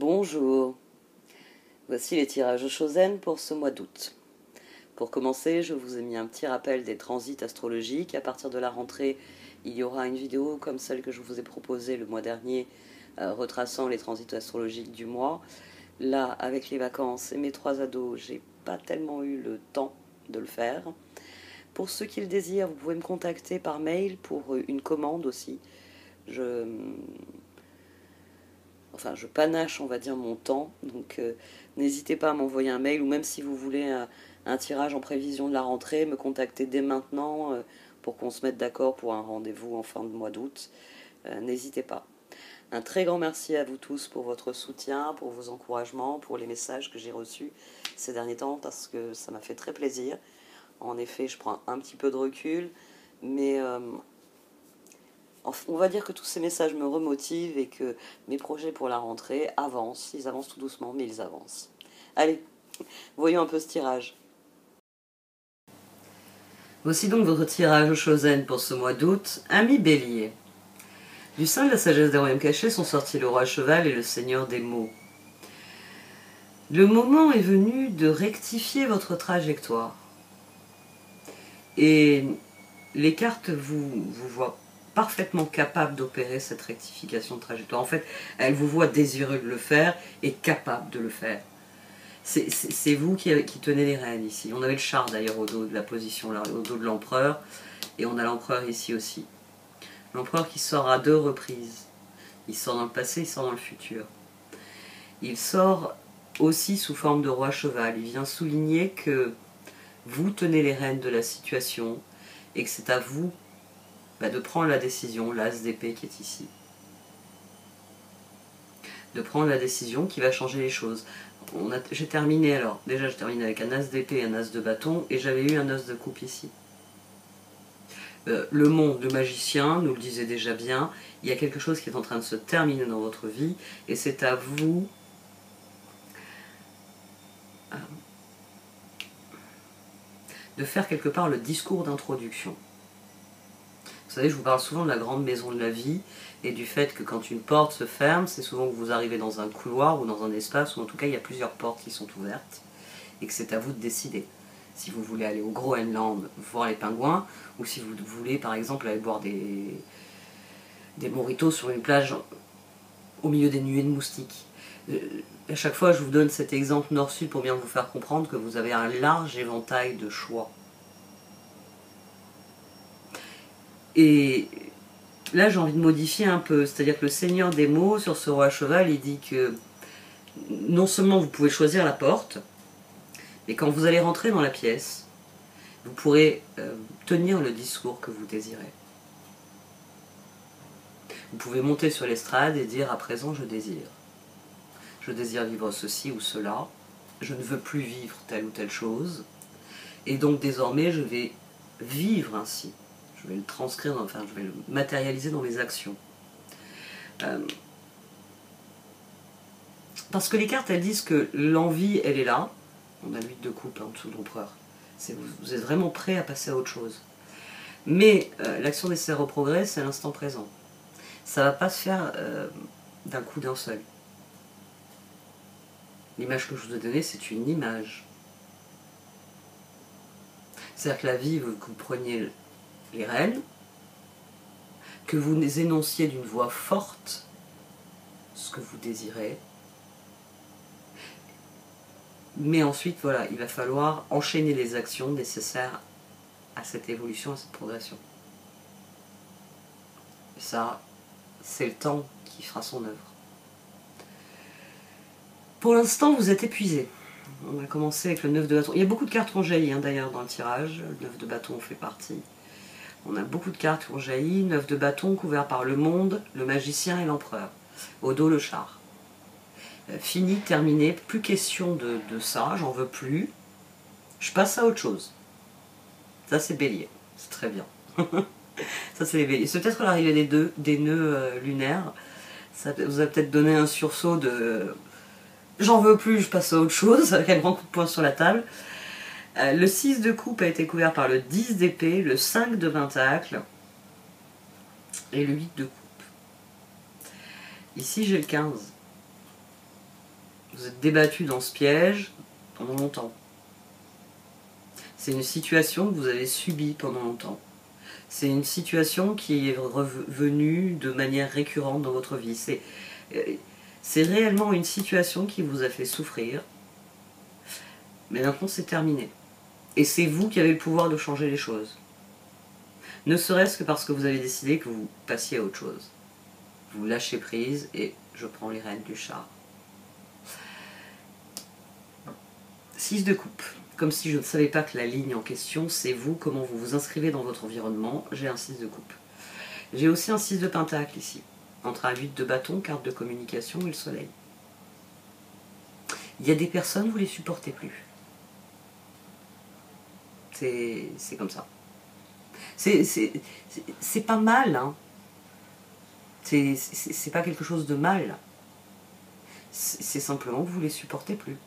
Bonjour, voici les tirages Chosen pour ce mois d'août. Pour commencer, je vous ai mis un petit rappel des transits astrologiques. À partir de la rentrée, il y aura une vidéo comme celle que je vous ai proposée le mois dernier, retraçant les transits astrologiques du mois. Là, avec les vacances et mes 3 ados, j'ai pas tellement eu le temps de le faire. Pour ceux qui le désirent, vous pouvez me contacter par mail pour une commande aussi. Je panache, on va dire, mon temps. Donc, n'hésitez pas à m'envoyer un mail ou même si vous voulez un tirage en prévision de la rentrée, me contacter dès maintenant pour qu'on se mette d'accord pour un rendez-vous en fin de mois d'août. N'hésitez pas. Un très grand merci à vous tous pour votre soutien, pour vos encouragements, pour les messages que j'ai reçus ces derniers temps parce que ça m'a fait très plaisir. En effet, je prends un petit peu de recul, mais on va dire que tous ces messages me remotivent et que mes projets pour la rentrée avancent. Ils avancent tout doucement, mais ils avancent. Allez, voyons un peu ce tirage. Voici donc votre tirage Chosen pour ce mois d'août. Amis Bélier. Du sein de la sagesse des royaumes cachés sont sortis le roi cheval et le seigneur des mots. Le moment est venu de rectifier votre trajectoire. Et les cartes vous voient parfaitement capable d'opérer cette rectification de trajectoire. En fait, elles vous voient désireux de le faire et capable de le faire. C'est vous qui tenez les rênes ici. On avait le char d'ailleurs au dos de la position, là, au dos de l'empereur, et on a l'empereur ici aussi. L'empereur qui sort à 2 reprises. Il sort dans le passé, il sort dans le futur. Il sort aussi sous forme de roi cheval. Il vient souligner que vous tenez les rênes de la situation et que c'est à vous de prendre la décision, l'as d'épée qui est ici. De prendre la décision qui va changer les choses. J'ai terminé alors, déjà je termine avec un as d'épée et un as de bâton, et j'avais eu un as de coupe ici. Le monde, le magicien, nous le disait déjà bien, il y a quelque chose qui est en train de se terminer dans votre vie, et c'est à vous de faire quelque part le discours d'introduction. Vous savez, je vous parle souvent de la grande maison de la vie et du fait que quand une porte se ferme, c'est souvent que vous arrivez dans un couloir ou dans un espace où en tout cas il y a plusieurs portes qui sont ouvertes et que c'est à vous de décider. Si vous voulez aller au Groenland voir les pingouins ou si vous voulez par exemple aller boire des mojitos sur une plage au milieu des nuées de moustiques. À chaque fois, je vous donne cet exemple nord-sud pour bien vous faire comprendre que vous avez un large éventail de choix. Et là, j'ai envie de modifier un peu. C'est-à-dire que le seigneur des mots, sur ce roi cheval, il dit que non seulement vous pouvez choisir la porte, mais quand vous allez rentrer dans la pièce, vous pourrez tenir le discours que vous désirez. Vous pouvez monter sur l'estrade et dire « à présent, je désire. Je désire vivre ceci ou cela. Je ne veux plus vivre telle ou telle chose. Et donc, désormais, je vais vivre ainsi. Je vais le transcrire, je vais le matérialiser dans mes actions. » Parce que les cartes, elles disent que l'envie, elle est là. On a l'8 de coupe en dessous de l'empereur. Vous êtes vraiment prêt à passer à autre chose. Mais l'action nécessaire au progrès, c'est l'instant présent. Ça ne va pas se faire d'un coup d'un seul. L'image que je vous ai donnée, c'est une image. C'est-à-dire que la vie veut que vous preniez les rênes, que vous énonciez d'une voix forte ce que vous désirez. Mais ensuite, voilà, il va falloir enchaîner les actions nécessaires à cette évolution, à cette progression. Et ça, c'est le temps qui fera son œuvre. Pour l'instant, vous êtes épuisé. On a commencé avec le 9 de bâton. Il y a beaucoup de cartes qui ont jailli d'ailleurs dans le tirage. Le 9 de bâton fait partie. On a beaucoup de cartes qui ont jailli. 9 de bâton couvert par le monde, le magicien et l'empereur. Au dos, le char. Fini, terminé. Plus question de ça, j'en veux plus. Je passe à autre chose. Ça, c'est Bélier. C'est très bien. Ça, c'est les Béliers. C'est peut-être l'arrivée des nœuds lunaires. Ça vous a peut-être donné un sursaut de... J'en veux plus, je passe à autre chose, avec un grand coup de poing sur la table. Le 6 de coupe a été couvert par le 10 d'épée, le 5 de pentacle et le 8 de coupe. Ici, j'ai le 15. Vous êtes débattu dans ce piège pendant longtemps. C'est une situation que vous avez subie pendant longtemps. C'est une situation qui est revenue de manière récurrente dans votre vie. C'est réellement une situation qui vous a fait souffrir. Mais maintenant, c'est terminé. Et c'est vous qui avez le pouvoir de changer les choses. Ne serait-ce que parce que vous avez décidé que vous passiez à autre chose. Vous lâchez prise et je prends les rênes du char. 6 de coupe. Comme si je ne savais pas que la ligne en question, c'est vous, comment vous vous inscrivez dans votre environnement. J'ai un 6 de coupe. J'ai aussi un 6 de pentacle ici. Entre un 8 de bâton, carte de communication et le soleil. Il y a des personnes, vous ne les supportez plus. C'est comme ça. C'est pas mal, hein. C'est pas quelque chose de mal. C'est simplement que vous ne les supportez plus.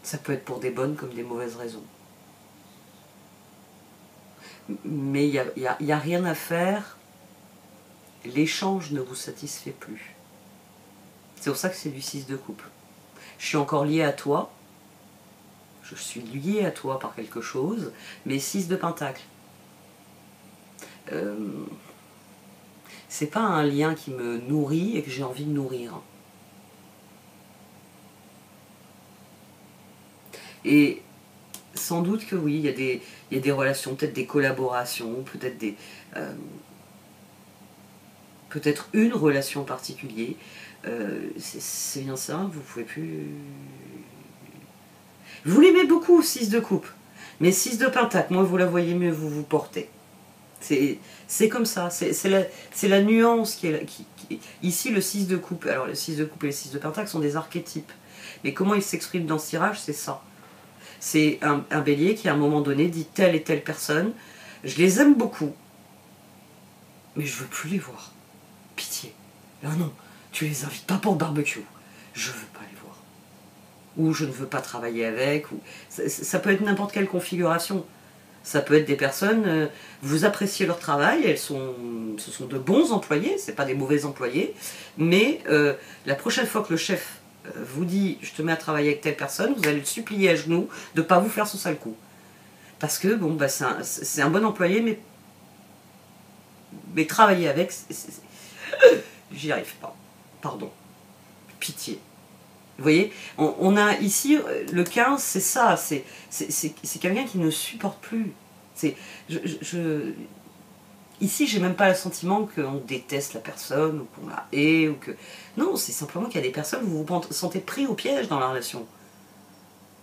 Ça peut être pour des bonnes comme des mauvaises raisons. Mais il n'y a rien à faire. L'échange ne vous satisfait plus. C'est pour ça que c'est du 6 de coupe. Je suis encore lié à toi. Je suis lié à toi par quelque chose. Mais 6 de pentacle. C'est pas un lien qui me nourrit et que j'ai envie de nourrir. Et sans doute que oui, il y a des relations, peut-être des collaborations, peut-être peut-être une relation en particulier. C'est bien ça, vous pouvez plus... Vous l'aimez beaucoup, 6 de coupe. Mais 6 de pentacle, moi vous la voyez mieux, vous vous portez. C'est comme ça, c'est la nuance qui est... Ici, le 6 de coupe, alors le 6 de coupe et le 6 de pentacle sont des archétypes. Mais comment ils s'expriment dans ce tirage, c'est ça. C'est un bélier qui à un moment donné dit telle et telle personne, je les aime beaucoup, mais je veux plus les voir. Pitié. Ah non, tu les invites pas pour le barbecue. Je veux pas les voir. Ou je ne veux pas travailler avec. Ou... Ça peut être n'importe quelle configuration. Ça peut être des personnes, vous appréciez leur travail, ce sont de bons employés, c'est pas des mauvais employés, mais la prochaine fois que le chef vous dit je te mets à travailler avec telle personne, vous allez le supplier à genoux de ne pas vous faire son sale coup. Parce que bon, bah, c'est un bon employé, mais travailler avec, j'y arrive pas. Pardon. Pitié. Vous voyez, on a ici, le 15, c'est ça, c'est quelqu'un qui ne supporte plus. Ici, j'ai même pas le sentiment qu'on déteste la personne, ou qu'on la hait, ou que... Non, c'est simplement qu'il y a des personnes où vous vous sentez pris au piège dans la relation.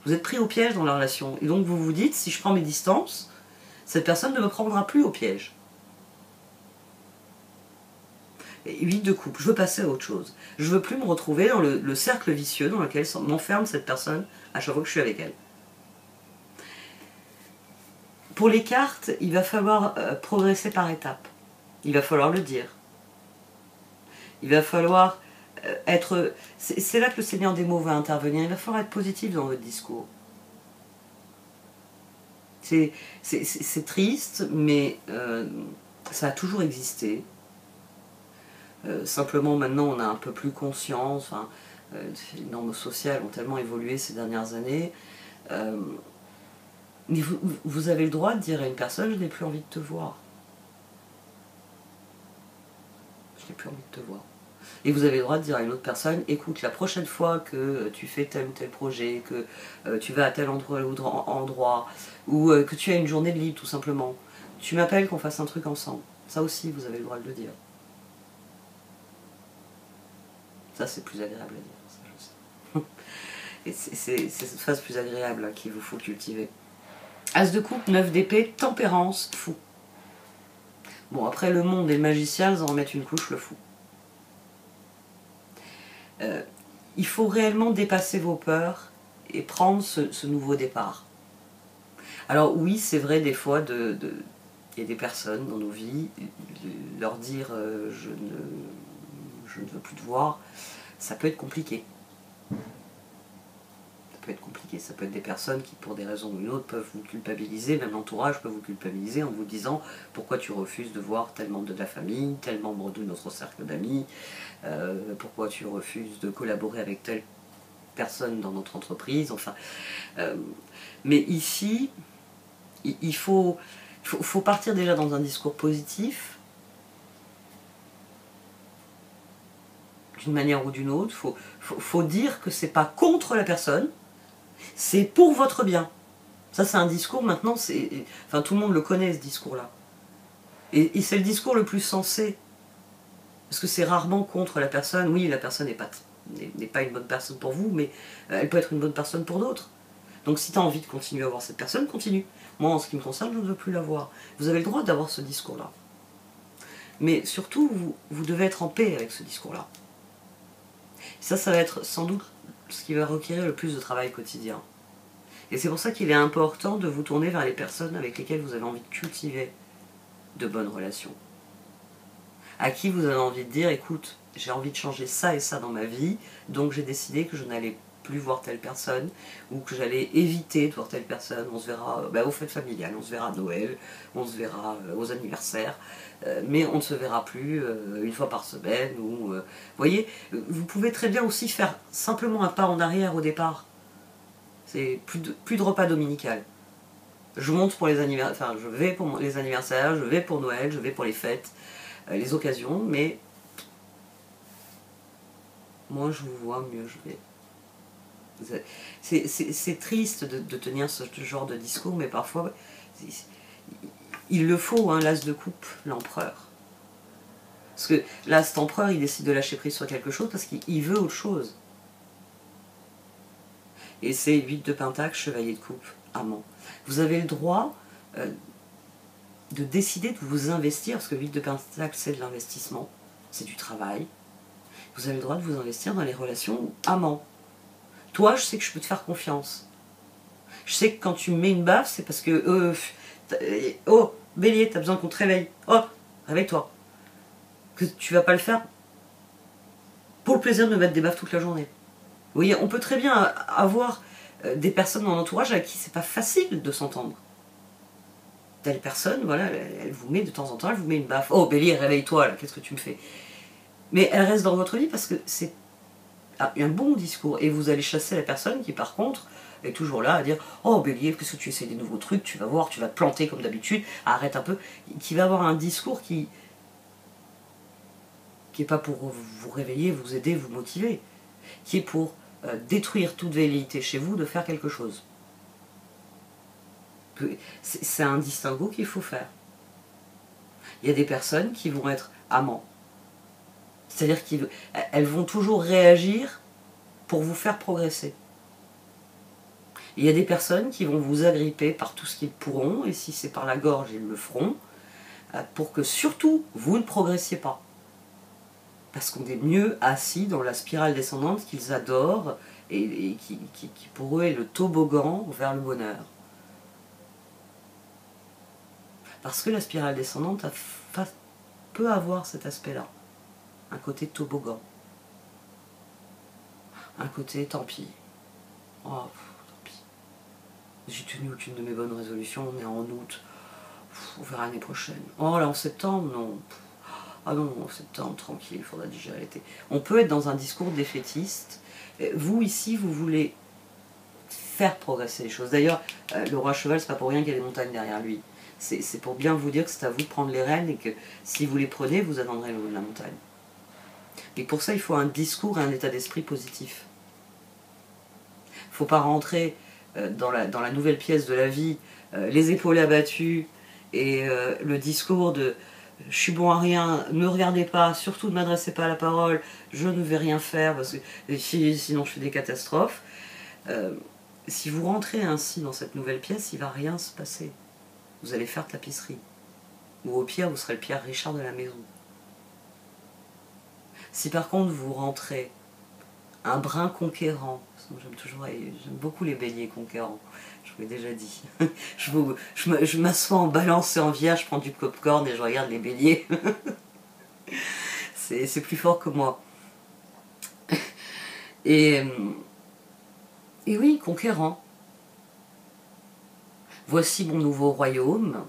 Vous êtes pris au piège dans la relation. Et donc vous vous dites, si je prends mes distances, cette personne ne me prendra plus au piège. Et 8 de coupe, je veux passer à autre chose. Je veux plus me retrouver dans le cercle vicieux dans lequel m'enferme cette personne à chaque fois que je suis avec elle. Pour les cartes, il va falloir progresser par étapes. Il va falloir le dire. Il va falloir être... C'est là que le Seigneur des mots va intervenir. Il va falloir être positif dans votre discours. C'est triste, mais ça a toujours existé. Simplement, maintenant, on a un peu plus conscience. Enfin, les normes sociales ont tellement évolué ces dernières années. Mais vous avez le droit de dire à une personne, je n'ai plus envie de te voir. Je n'ai plus envie de te voir. Et vous avez le droit de dire à une autre personne, écoute, la prochaine fois que tu fais tel ou tel projet, que tu vas à tel endroit, ou que tu as une journée de libre tout simplement, tu m'appelles qu'on fasse un truc ensemble. Ça aussi, vous avez le droit de le dire. Ça, c'est plus agréable à dire, ça je sais. Et c'est cette phase plus agréable hein, qu'il vous faut cultiver. As de coupe, 9 d'épée, tempérance, fou. Bon, après le monde et le magicien, ils en remettent une couche, le fou. Il faut réellement dépasser vos peurs et prendre ce nouveau départ. Alors oui, c'est vrai, des fois, il y a des personnes dans nos vies, leur dire je ne veux plus te voir, ça peut être compliqué. peut être compliqué. Ça peut être des personnes qui, pour des raisons ou une autre, peuvent vous culpabiliser, même l'entourage peut vous culpabiliser en vous disant pourquoi tu refuses de voir tel membre de ta famille, tel membre de notre cercle d'amis, pourquoi tu refuses de collaborer avec telle personne dans notre entreprise, enfin. Mais ici, il faut partir déjà dans un discours positif, d'une manière ou d'une autre. Faut dire que c'est pas contre la personne, c'est pour votre bien. Ça, c'est un discours maintenant, enfin, tout le monde le connaît, ce discours-là. Et c'est le discours le plus sensé. Parce que c'est rarement contre la personne. Oui, la personne n'est pas une bonne personne pour vous, mais elle peut être une bonne personne pour d'autres. Donc si tu as envie de continuer à voir cette personne, continue. Moi, en ce qui me concerne, je ne veux plus la voir. Vous avez le droit d'avoir ce discours-là. Mais surtout, vous devez être en paix avec ce discours-là. Ça va être sans doute ce qui va requérir le plus de travail quotidien. Et c'est pour ça qu'il est important de vous tourner vers les personnes avec lesquelles vous avez envie de cultiver de bonnes relations. À qui vous avez envie de dire, écoute, j'ai envie de changer ça et ça dans ma vie, donc j'ai décidé que je n'allais plus voir telle personne, ou que j'allais éviter de voir telle personne. On se verra aux fêtes familiales, on se verra à Noël, on se verra aux anniversaires, mais on ne se verra plus une fois par semaine. Vous voyez, vous pouvez très bien aussi faire simplement un pas en arrière au départ. C'est plus de repas dominical. Je monte pour les anniversaires, enfin je vais pour les anniversaires, je vais pour Noël, je vais pour les fêtes, les occasions, mais moins je vous vois, mieux je vais. C'est triste de tenir ce genre de discours, mais parfois il le faut, hein, l'as de coupe, l'empereur. Parce que là, cet empereur, il décide de lâcher prise sur quelque chose parce qu'il veut autre chose. Et c'est 8 de pentacle, chevalier de coupe, amant. Vous avez le droit de décider de vous investir, parce que 8 de pentacle, c'est de l'investissement, c'est du travail. Vous avez le droit de vous investir dans les relations amants. Toi, je sais que je peux te faire confiance. Je sais que quand tu me mets une baffe, c'est parce que... oh, bélier, t'as besoin qu'on te réveille. Oh, réveille-toi. Que tu vas pas le faire pour le plaisir de me mettre des baffes toute la journée. Vous voyez, on peut très bien avoir des personnes dans l'entourage avec qui c'est pas facile de s'entendre. Telle personne, voilà, elle vous met de temps en temps, elle vous met une baffe. Oh, bélier, réveille-toi, là, qu'est-ce que tu me fais? Mais elle reste dans votre vie parce que c'est un bon discours. Et vous allez chasser la personne qui, par contre, est toujours là à dire « Oh, bélier, qu'est-ce que tu essaies des nouveaux trucs? Tu vas voir, tu vas te planter comme d'habitude. Arrête un peu. » Qui va avoir un discours qui n'est pas pour vous réveiller, vous aider, vous motiver. Qui est pour détruire toute velléité chez vous de faire quelque chose. C'est un distinguo qu'il faut faire. Il y a des personnes qui vont être amants. C'est-à-dire qu'elles vont toujours réagir pour vous faire progresser. Il y a des personnes qui vont vous agripper par tout ce qu'ils pourront, et si c'est par la gorge, ils le feront, pour que surtout vous ne progressiez pas. Parce qu'on est mieux assis dans la spirale descendante qu'ils adorent, et qui pour eux est le toboggan vers le bonheur. Parce que la spirale descendante peut avoir cet aspect-là. Un côté toboggan. Un côté tant pis. Oh, tant pis. J'ai tenu aucune de mes bonnes résolutions, on est en août. On verra l'année prochaine. Oh là, en septembre, non. Ah non, en septembre, tranquille, il faudra digérer l'été. On peut être dans un discours défaitiste. Vous, ici, vous voulez faire progresser les choses. D'ailleurs, le roi cheval, c'est pas pour rien qu'il y a des montagnes derrière lui. C'est pour bien vous dire que c'est à vous de prendre les rênes et que si vous les prenez, vous atteindrez le haut de la montagne. Et pour ça, il faut un discours et un état d'esprit positif. Il ne faut pas rentrer dans la nouvelle pièce de la vie, les épaules abattues et le discours de « je suis bon à rien, ne me regardez pas, surtout ne m'adressez pas à la parole, je ne vais rien faire parce que sinon je fais des catastrophes ». Si vous rentrez ainsi dans cette nouvelle pièce, il ne va rien se passer. Vous allez faire tapisserie. Ou au pire, vous serez le Pierre Richard de la maison. Si par contre vous rentrez un brin conquérant, j'aime beaucoup les béliers conquérants, je vous l'ai déjà dit. je m'assois en balance et en vierge, je prends du popcorn et je regarde les béliers. C'est plus fort que moi. Et Et oui, conquérant. Voici mon nouveau royaume.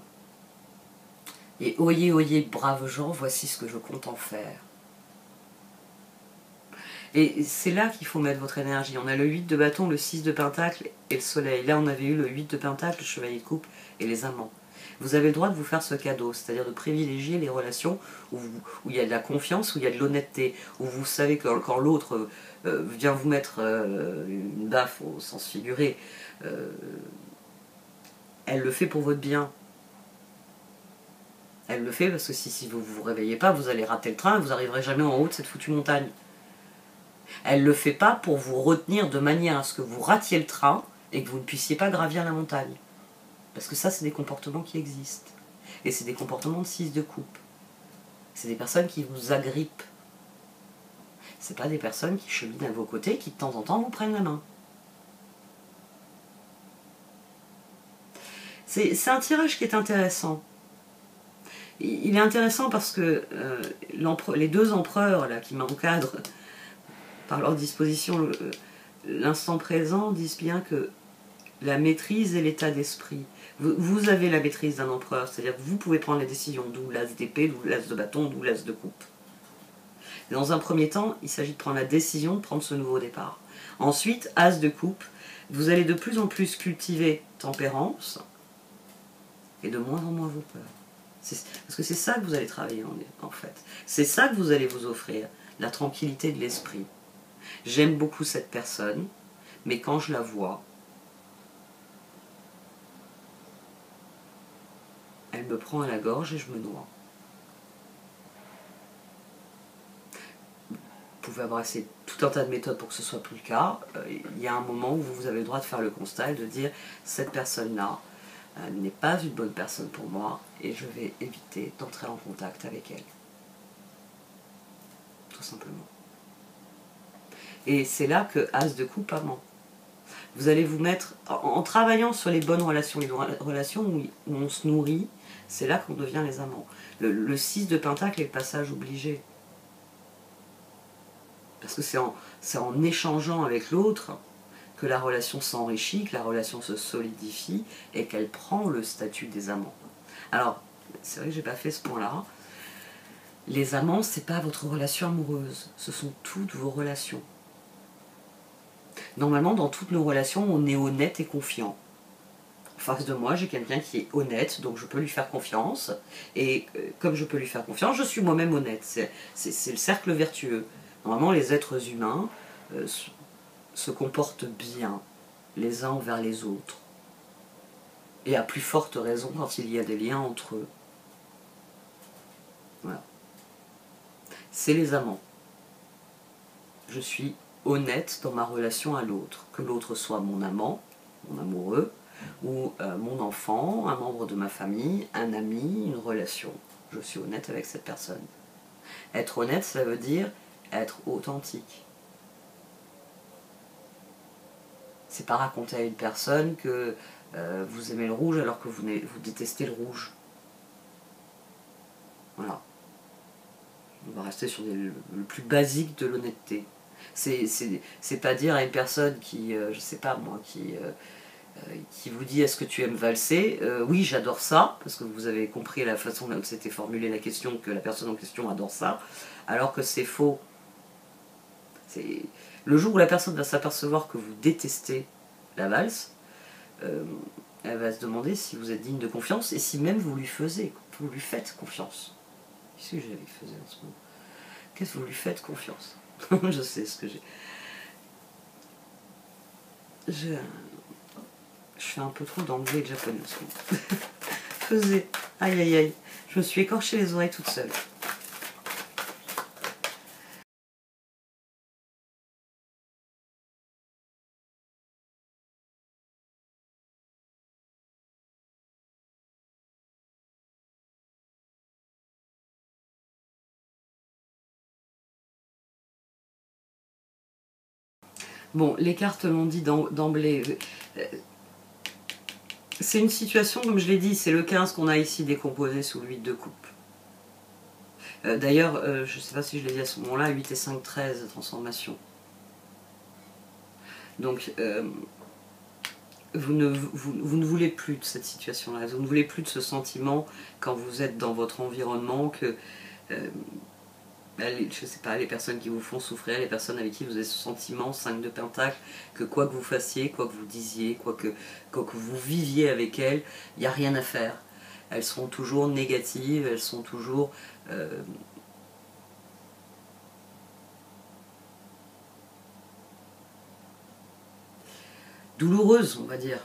Et oyez, oyez, braves gens, voici ce que je compte en faire. Et c'est là qu'il faut mettre votre énergie. On a le 8 de bâton, le 6 de pentacle et le soleil. Là, on avait eu le 8 de pentacle, le chevalier de coupe et les amants. Vous avez le droit de vous faire ce cadeau, c'est-à-dire de privilégier les relations où il y a de la confiance, où il y a de l'honnêteté, où vous savez que quand l'autre vient vous mettre une baffe au sens figuré, elle le fait pour votre bien. Elle le fait parce que si vous ne vous réveillez pas, vous allez rater le train et vous n'arriverez jamais en haut de cette foutue montagne. Elle ne le fait pas pour vous retenir de manière à ce que vous ratiez le train et que vous ne puissiez pas gravir la montagne. Parce que ça, c'est des comportements qui existent. Et c'est des comportements de 6 de coupe. C'est des personnes qui vous agrippent. C'est pas des personnes qui cheminent à vos côtés, qui de temps en temps vous prennent la main. C'est un tirage qui est intéressant. Il est intéressant parce que les deux empereurs là, qui m'encadrent par leur disposition, l'instant présent, disent bien que la maîtrise et l'état d'esprit. Vous avez la maîtrise d'un empereur, c'est-à-dire que vous pouvez prendre les décisions, d'où l'as d'épée, d'où l'as de bâton, d'où l'as de coupe. Et dans un premier temps, il s'agit de prendre la décision de prendre ce nouveau départ. Ensuite, as de coupe, vous allez de plus en plus cultiver tempérance et de moins en moins vos peurs. Parce que c'est ça que vous allez travailler en fait. C'est ça que vous allez vous offrir, la tranquillité de l'esprit. J'aime beaucoup cette personne, mais quand je la vois, elle me prend à la gorge et je me noie. Vous pouvez embrasser tout un tas de méthodes pour que ce soit plus le cas. Il y a un moment où vous avez le droit de faire le constat et de dire cette personne-là n'est pas une bonne personne pour moi et je vais éviter d'entrer en contact avec elle. Tout simplement. Et c'est là que As de coupe amant. Vous allez vous mettre, en travaillant sur les bonnes relations, les relations où on se nourrit, c'est là qu'on devient les amants. Le 6 de pentacle est le passage obligé. Parce que c'est en échangeant avec l'autre que la relation s'enrichit, que la relation se solidifie et qu'elle prend le statut des amants. Alors, c'est vrai que j'ai pas fait ce point-là. Les amants, c'est pas votre relation amoureuse, ce sont toutes vos relations. Normalement, dans toutes nos relations, on est honnête et confiant. En face de moi, j'ai quelqu'un qui est honnête, donc je peux lui faire confiance. Et comme je peux lui faire confiance, je suis moi-même honnête. C'est le cercle vertueux. Normalement, les êtres humains se comportent bien les uns envers les autres. Et à plus forte raison quand il y a des liens entre eux. Voilà. C'est les amants. Je suis honnête dans ma relation à l'autre. Que l'autre soit mon amant, mon amoureux, ou mon enfant, un membre de ma famille, un ami, une relation. Je suis honnête avec cette personne. Être honnête, ça veut dire être authentique. C'est pas raconter à une personne que vous aimez le rouge alors que vous détestez le rouge. Voilà. On va rester sur le plus basique de l'honnêteté. C'est pas dire à une personne qui, je sais pas moi, qui vous dit est-ce que tu aimes valser, oui j'adore ça, parce que vous avez compris la façon dont c'était formulé la question, que la personne en question adore ça, alors que c'est faux. Le jour où la personne va s'apercevoir que vous détestez la valse, elle va se demander si vous êtes digne de confiance et si même vous lui faites confiance. Qu'est-ce que j'avais fait en ce moment? Qu'est-ce que vous lui faites confiance? Je sais ce que j'ai. Je fais un peu trop d'anglais et de japonais en ce moment. Faisais. Aïe aïe aïe. Je me suis écorché les oreilles toute seule. Bon, les cartes l'ont dit d'emblée. C'est une situation, comme je l'ai dit, c'est le 15 qu'on a ici décomposé sous le 8 de coupe. D'ailleurs, je ne sais pas si je l'ai dit à ce moment-là, 8 et 5, 13, transformation. Donc, vous ne voulez plus de cette situation-là, vous ne voulez plus de ce sentiment quand vous êtes dans votre environnement que, je sais pas, les personnes qui vous font souffrir, les personnes avec qui vous avez ce sentiment, 5 de Pentacle, que quoi que vous fassiez, quoi que vous disiez, quoi que vous viviez avec elles, il n'y a rien à faire. Elles seront toujours négatives, elles sont toujours... douloureuse, on va dire.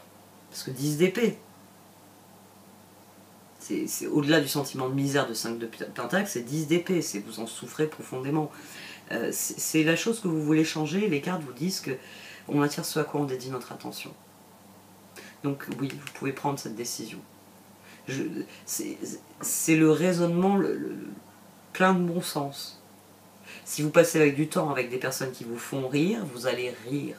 Parce que 10 d'épée, c'est au-delà du sentiment de misère de 5 de Pentacle, c'est 10 d'épée, vous en souffrez profondément. C'est la chose que vous voulez changer, les cartes vous disent que on attire ce à quoi on dédie notre attention. Donc oui, vous pouvez prendre cette décision. C'est le raisonnement plein de bon sens. Si vous passez avec du temps avec des personnes qui vous font rire, vous allez rire.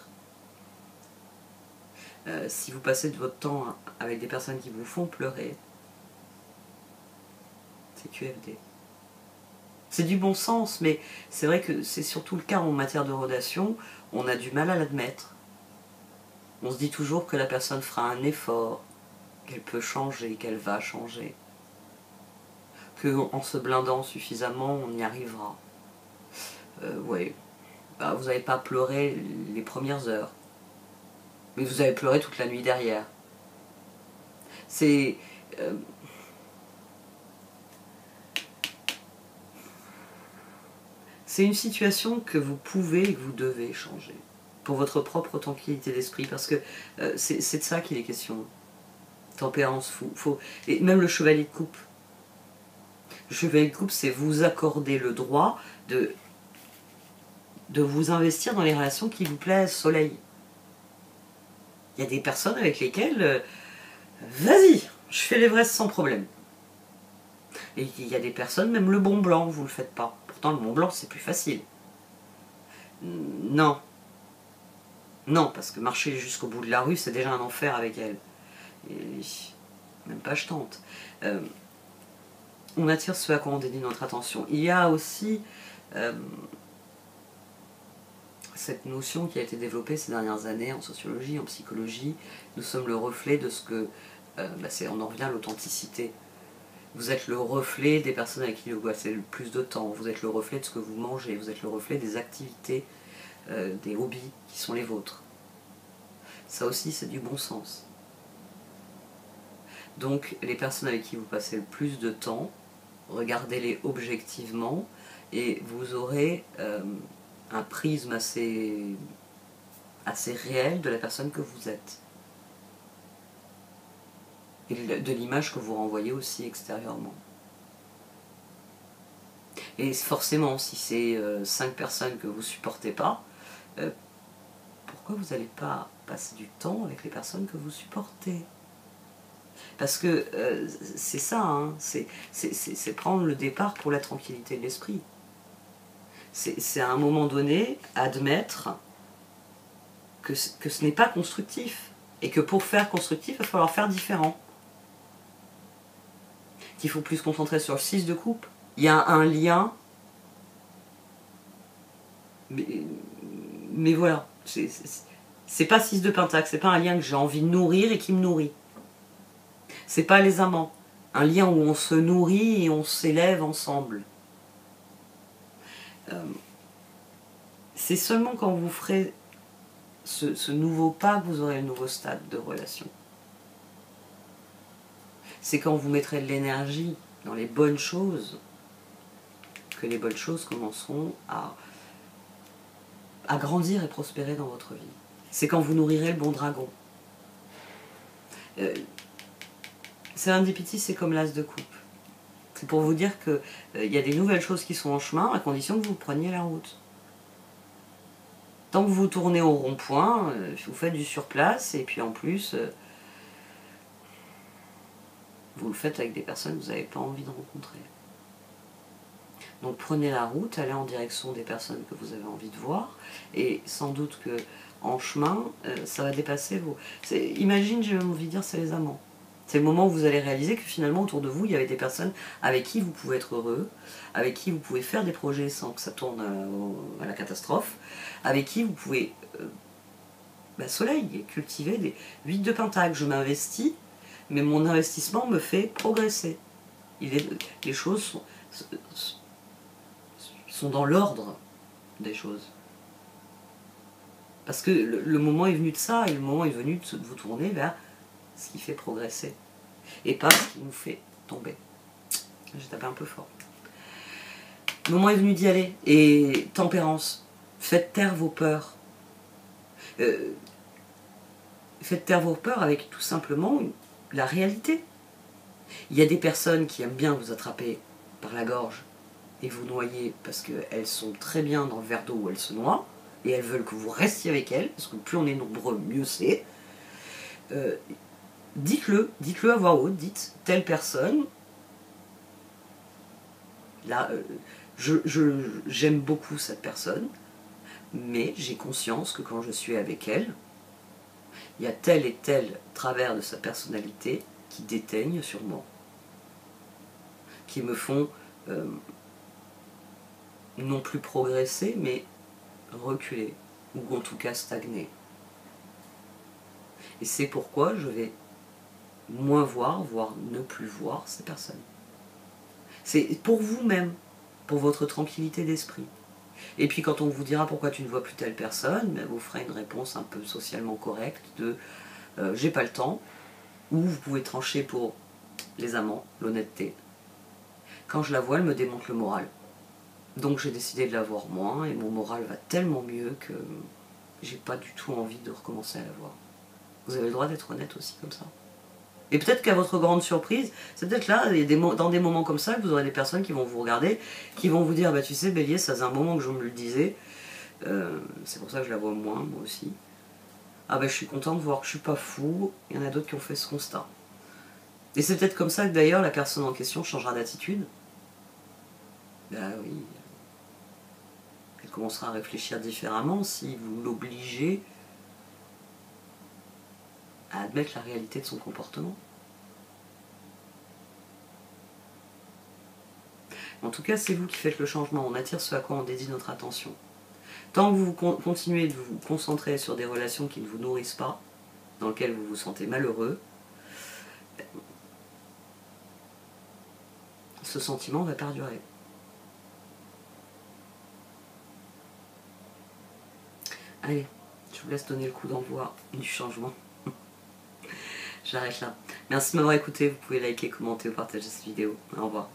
Si vous passez de votre temps avec des personnes qui vous font pleurer, c'est QFD. C'est du bon sens, mais c'est vrai que c'est surtout le cas en matière de relation, on a du mal à l'admettre. On se dit toujours que la personne fera un effort, qu'elle peut changer, qu'elle va changer. Qu'en se blindant suffisamment, on y arrivera. Ouais, bah, vous n'avez pas pleuré les premières heures. Mais vous avez pleuré toute la nuit derrière. C'est une situation que vous pouvez et que vous devez changer. Pour votre propre tranquillité d'esprit. Parce que c'est de ça qu'il est question. Tempérance, et même le chevalier de coupe. Le chevalier de coupe, c'est vous accorder le droit de vous investir dans les relations qui vous plaisent, soleil. Il y a des personnes avec lesquelles, vas-y, je fais l'Everest sans problème. Et il y a des personnes, même le Mont Blanc, vous ne le faites pas. Pourtant, le Mont Blanc, c'est plus facile. Non. Non, parce que marcher jusqu'au bout de la rue, c'est déjà un enfer avec elle. Et même pas je tente. On attire ce à quoi on dédie notre attention. Il y a aussi cette notion qui a été développée ces dernières années en sociologie, en psychologie. Nous sommes le reflet de ce que... on en revient à l'authenticité. Vous êtes le reflet des personnes avec qui vous passez le plus de temps. Vous êtes le reflet de ce que vous mangez. Vous êtes le reflet des activités, des hobbies qui sont les vôtres. Ça aussi, c'est du bon sens. Donc, les personnes avec qui vous passez le plus de temps, regardez-les objectivement et vous aurez un prisme assez réel de la personne que vous êtes. Et de l'image que vous renvoyez aussi extérieurement. Et forcément, si c'est 5 personnes que vous ne supportez pas, pourquoi vous n'allez pas passer du temps avec les personnes que vous supportez? Parce que c'est ça, hein, c'est prendre le départ pour la tranquillité de l'esprit. C'est à un moment donné admettre que ce n'est pas constructif. Et que pour faire constructif, il va falloir faire différent. Qu'il faut plus se concentrer sur le 6 de coupe. Il y a un lien, mais voilà, c'est pas 6 de pentacle, c'est pas un lien que j'ai envie de nourrir et qui me nourrit. C'est pas les amants, un lien où on se nourrit et on s'élève ensemble. C'est seulement quand vous ferez ce nouveau pas que vous aurez le nouveau stade de relation. C'est quand vous mettrez de l'énergie dans les bonnes choses que les bonnes choses commenceront à grandir et prospérer dans votre vie. C'est quand vous nourrirez le bon dragon. Serendipity, c'est comme l'as de coupe. C'est pour vous dire qu'il y a des nouvelles choses qui sont en chemin, à condition que vous preniez la route. Tant que vous tournez au rond-point, vous faites du surplace, et puis en plus, vous le faites avec des personnes que vous n'avez pas envie de rencontrer. Donc prenez la route, allez en direction des personnes que vous avez envie de voir, et sans doute que en chemin, ça va dépasser vos... Imagine, j'ai même envie de dire, c'est les amants. C'est le moment où vous allez réaliser que finalement autour de vous, il y avait des personnes avec qui vous pouvez être heureux, avec qui vous pouvez faire des projets sans que ça tourne à la catastrophe, avec qui vous pouvez Soleil, cultiver des 8 de pentacle, je m'investis, mais mon investissement me fait progresser. Les choses sont dans l'ordre des choses. Parce que le moment est venu de ça, et le moment est venu de vous tourner vers ce qui fait progresser, et pas ce qui nous fait tomber. J'ai tapé un peu fort. Le moment est venu d'y aller, et tempérance, faites taire vos peurs. Faites taire vos peurs avec tout simplement la réalité. Il y a des personnes qui aiment bien vous attraper par la gorge et vous noyer parce qu'elles sont très bien dans le verre d'eau où elles se noient et elles veulent que vous restiez avec elles, parce que plus on est nombreux, mieux c'est. Dites-le à voix haute, dites telle personne. Là, j'aime beaucoup cette personne, mais j'ai conscience que quand je suis avec elle, il y a tel et tel travers de sa personnalité qui déteignent sur moi, qui me font non plus progresser, mais reculer, ou en tout cas stagner. Et c'est pourquoi je vais moins voir, voire ne plus voir ces personnes. C'est pour vous-même, pour votre tranquillité d'esprit. Et puis quand on vous dira pourquoi tu ne vois plus telle personne, ben vous ferez une réponse un peu socialement correcte de j'ai pas le temps, ou vous pouvez trancher pour les amants, l'honnêteté. Quand je la vois, elle me démonte le moral. Donc j'ai décidé de la voir moins, et mon moral va tellement mieux que j'ai pas du tout envie de recommencer à la voir. Vous avez le droit d'être honnête aussi comme ça. Et peut-être qu'à votre grande surprise, c'est peut-être là, dans des moments comme ça, que vous aurez des personnes qui vont vous regarder, qui vont vous dire, bah tu sais Bélier, ça faisait un moment que je me le disais, c'est pour ça que je la vois moins, moi aussi. Ah bah je suis content de voir que je suis pas fou, il y en a d'autres qui ont fait ce constat. Et c'est peut-être comme ça que d'ailleurs la personne en question changera d'attitude. Bah oui. Elle commencera à réfléchir différemment si vous l'obligez à admettre la réalité de son comportement. En tout cas, c'est vous qui faites le changement, on attire ce à quoi on dédie notre attention. Tant que vous continuez de vous concentrer sur des relations qui ne vous nourrissent pas, dans lesquelles vous vous sentez malheureux, ce sentiment va perdurer. Allez, je vous laisse donner le coup d'envoi du changement. J'arrête là. Merci de m'avoir écouté, vous pouvez liker, commenter ou partager cette vidéo. Au revoir.